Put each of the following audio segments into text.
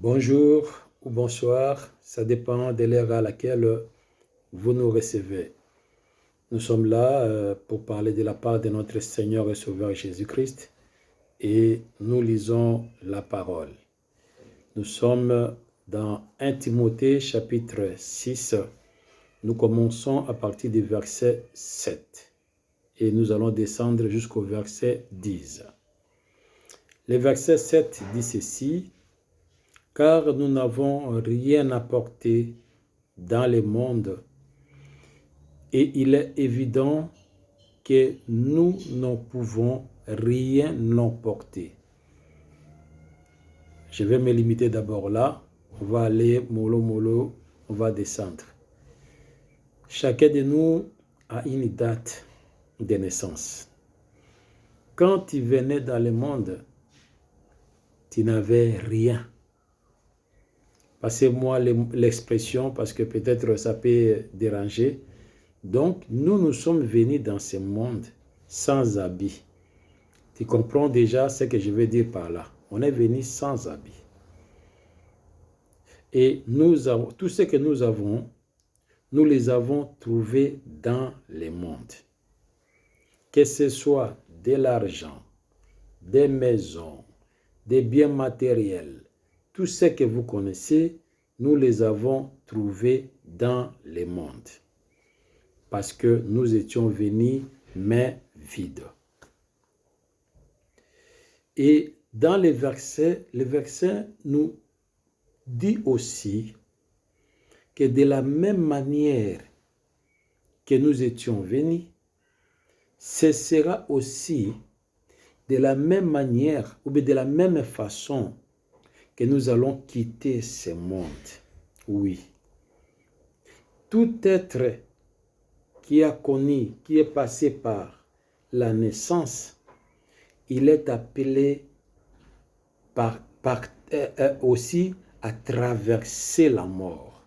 Bonjour ou bonsoir, ça dépend de l'heure à laquelle vous nous recevez. Nous sommes là pour parler de la part de notre Seigneur et Sauveur Jésus-Christ et nous lisons la parole. Nous sommes dans 1 Timothée chapitre 6. Nous commençons à partir du verset 7 et nous allons descendre jusqu'au verset 10. Le verset 7 dit ceci: car nous n'avons rien apporté dans le monde, et il est évident que nous ne pouvons rien emporter. Je vais me limiter d'abord là. On va aller mollo, on va descendre. Chacun de nous a une date de naissance. Quand tu venais dans le monde, tu n'avais rien. Passez-moi l'expression parce que peut-être ça peut déranger. Donc, nous sommes venus dans ce monde sans habit. Tu comprends déjà ce que je veux dire par là. On est venu sans habit. Et tout ce que nous avons, nous les avons trouvés dans le monde. Que ce soit de l'argent, des maisons, des biens matériels, tout ce que vous connaissez, nous les avons trouvés dans le monde. Parce que nous étions venus mains vides. Et dans le verset nous dit aussi que de la même manière que nous étions venus, ce sera aussi de la même manière ou de la même façon que nous allons quitter ce monde. Oui. Tout être qui a connu, qui est passé par la naissance, il est appelé aussi à traverser la mort.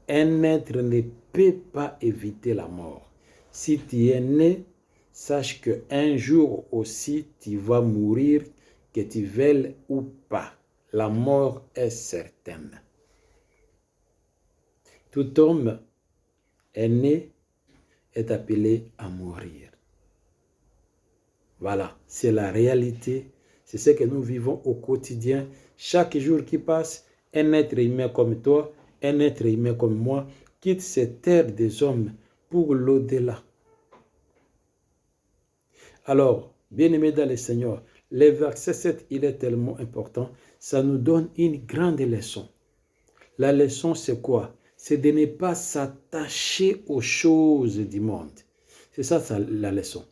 Un être ne peut pas éviter la mort. Si tu es né, sache qu'un jour aussi tu vas mourir, que tu veuilles ou pas. La mort est certaine. Tout homme est né, est appelé à mourir. Voilà, c'est la réalité. C'est ce que nous vivons au quotidien. Chaque jour qui passe, un être humain comme toi, un être humain comme moi, quitte cette terre des hommes pour l'au-delà. Alors, bien-aimés dans le Seigneur, le verset 7, il est tellement important. Ça nous donne une grande leçon. La leçon, c'est quoi? C'est de ne pas s'attacher aux choses du monde. C'est ça la leçon.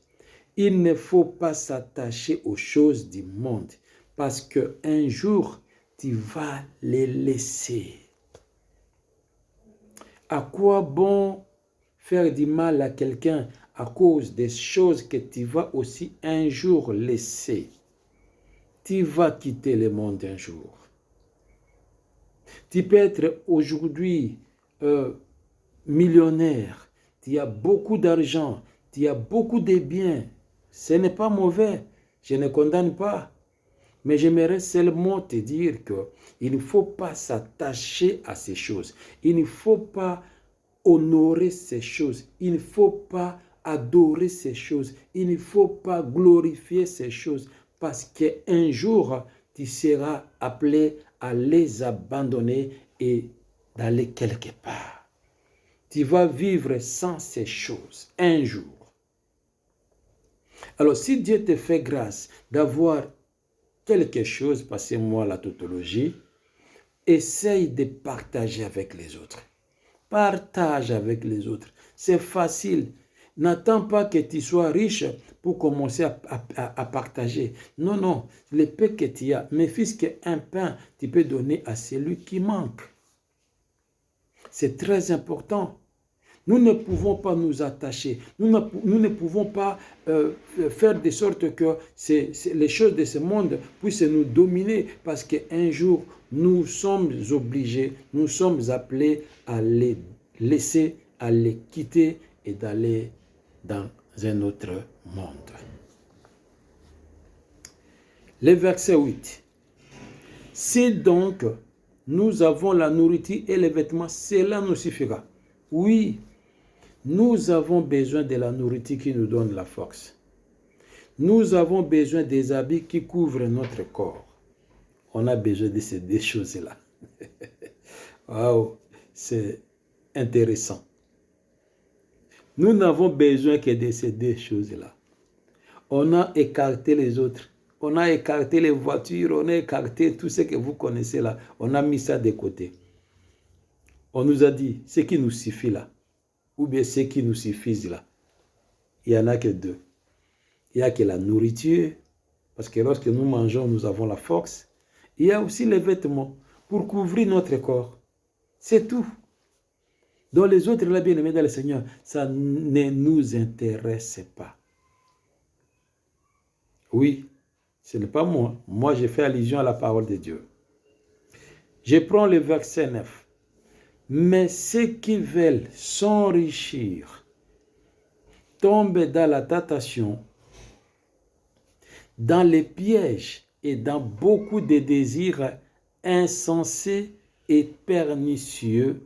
Il ne faut pas s'attacher aux choses du monde parce qu'un jour, tu vas les laisser. À quoi bon faire du mal à quelqu'un à cause des choses que tu vas aussi un jour laisser? Tu vas quitter le monde un jour. Tu peux être aujourd'hui millionnaire, tu as beaucoup d'argent, tu as beaucoup de biens. Ce n'est pas mauvais, je ne condamne pas. Mais j'aimerais seulement te dire qu'il ne faut pas s'attacher à ces choses. Il ne faut pas honorer ces choses. Il ne faut pas adorer ces choses. Il ne faut pas glorifier ces choses. Parce qu'un jour, tu seras appelé à les abandonner et d'aller quelque part. Tu vas vivre sans ces choses un jour. Alors, si Dieu te fait grâce d'avoir quelque chose, passez-moi la tautologie, essaye de partager avec les autres. Partage avec les autres. C'est facile. N'attends pas que tu sois riche pour commencer à partager. Non. Le peu que tu as, mais qu'un pain, tu peux donner à celui qui manque. C'est très important. Nous ne pouvons pas nous attacher. Nous ne pouvons pas faire de sorte que les choses de ce monde puissent nous dominer parce qu'un jour, nous sommes obligés, nous sommes appelés à les laisser, à les quitter et d'aller dans un autre monde. Le verset 8. Si donc nous avons la nourriture et les vêtements, cela nous suffira. Oui, nous avons besoin de la nourriture qui nous donne la force. Nous avons besoin des habits qui couvrent notre corps. On a besoin de ces deux choses-là. Waouh, c'est intéressant. Nous n'avons besoin que de ces deux choses-là. On a écarté les autres. On a écarté les voitures, on a écarté tout ce que vous connaissez là. On a mis ça de côté. On nous a dit, ce qui nous suffit là, ou bien ce qui nous suffisent là, il n'y en a que deux. Il n'y a que la nourriture, parce que lorsque nous mangeons, nous avons la force. Il y a aussi les vêtements pour couvrir notre corps. C'est tout. Donc les autres, là, bien-aimés dans le Seigneur, ça ne nous intéresse pas. Oui, ce n'est pas moi. Moi, j'ai fait allusion à la parole de Dieu. Je prends le verset 9. Mais ceux qui veulent s'enrichir tombent dans la tentation, dans les pièges et dans beaucoup de désirs insensés et pernicieux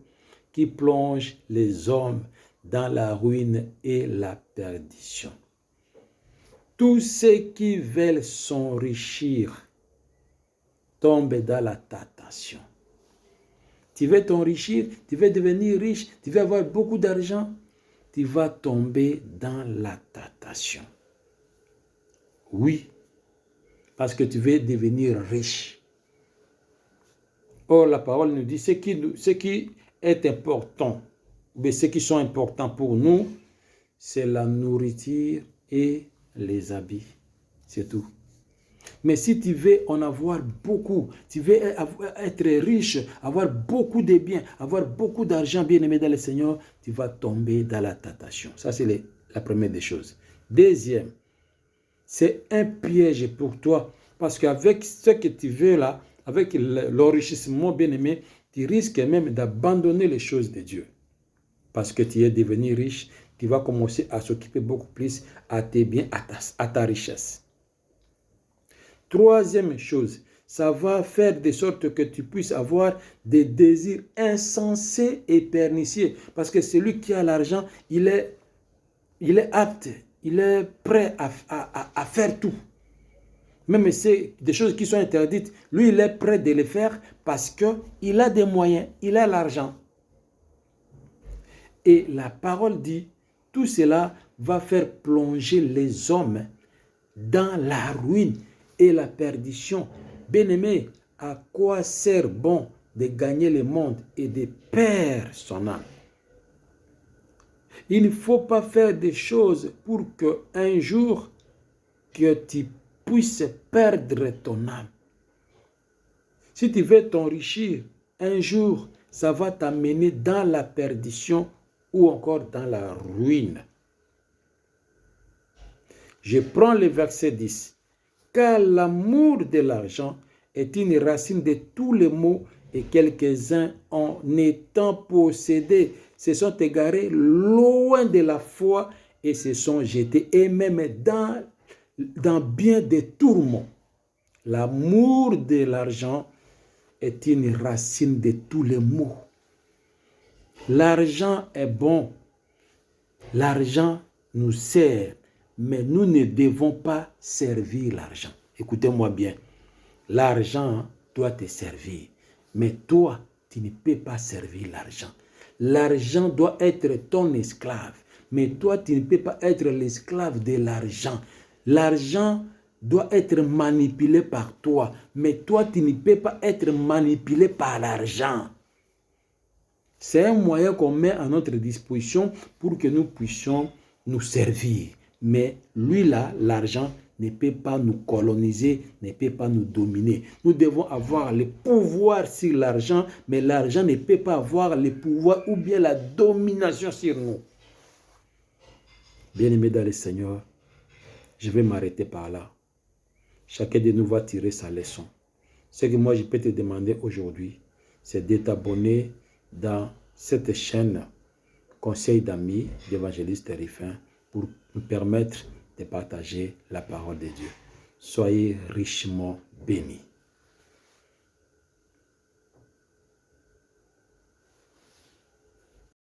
qui plongent les hommes dans la ruine et la perdition. Tous ceux qui veulent s'enrichir tombent dans la tentation. Tu veux t'enrichir, tu veux devenir riche, tu veux avoir beaucoup d'argent, tu vas tomber dans la tentation. Oui, parce que tu veux devenir riche. Or, la parole nous dit, ce qui est important, mais ce qui sont importants pour nous, c'est la nourriture et les habits. C'est tout. Mais si tu veux en avoir beaucoup, tu veux être riche, avoir beaucoup de biens, avoir beaucoup d'argent, bien-aimé dans le Seigneur, tu vas tomber dans la tentation. Ça, c'est la première des choses. Deuxième, c'est un piège pour toi. Parce qu'avec ce que tu veux là, avec l'enrichissement, bien-aimé, tu risques même d'abandonner les choses de Dieu. Parce que tu es devenu riche, tu vas commencer à s'occuper beaucoup plus à tes biens, à ta richesse. Troisième chose, ça va faire de sorte que tu puisses avoir des désirs insensés et pernicieux. Parce que celui qui a l'argent, il est apte, il est prêt à faire tout. Même c'est des choses qui sont interdites, lui, il est prêt de les faire parce qu'il a des moyens, il a l'argent. Et la parole dit, tout cela va faire plonger les hommes dans la ruine et la perdition. Bien-aimé, à quoi sert bon de gagner le monde et de perdre son âme? Il ne faut pas faire des choses pour qu'un jour que tu puisses perdre ton âme. Si tu veux t'enrichir, un jour, ça va t'amener dans la perdition ou encore dans la ruine. Je prends le verset 10. Car l'amour de l'argent est une racine de tous les maux et quelques-uns en étant possédés se sont égarés loin de la foi et se sont jetés et même dans bien des tourments. L'amour de l'argent est une racine de tous les maux. L'argent est bon. L'argent nous sert. Mais nous ne devons pas servir l'argent. Écoutez-moi bien. L'argent doit te servir. Mais toi, tu ne peux pas servir l'argent. L'argent doit être ton esclave. Mais toi, tu ne peux pas être l'esclave de l'argent. L'argent doit être manipulé par toi. Mais toi, tu ne peux pas être manipulé par l'argent. C'est un moyen qu'on met à notre disposition pour que nous puissions nous servir. Mais lui là, l'argent ne peut pas nous coloniser, ne peut pas nous dominer. Nous devons avoir le pouvoir sur l'argent, mais l'argent ne peut pas avoir le pouvoir ou bien la domination sur nous. Bien-aimés dans le Seigneur, je vais m'arrêter par là. Chacun de nous va tirer sa leçon. Ce que moi je peux te demander aujourd'hui, c'est de t'abonner dans cette chaîne Conseil d'amis d'évangéliste Rifin pour nous permettre de partager la parole de Dieu. Soyez richement bénis.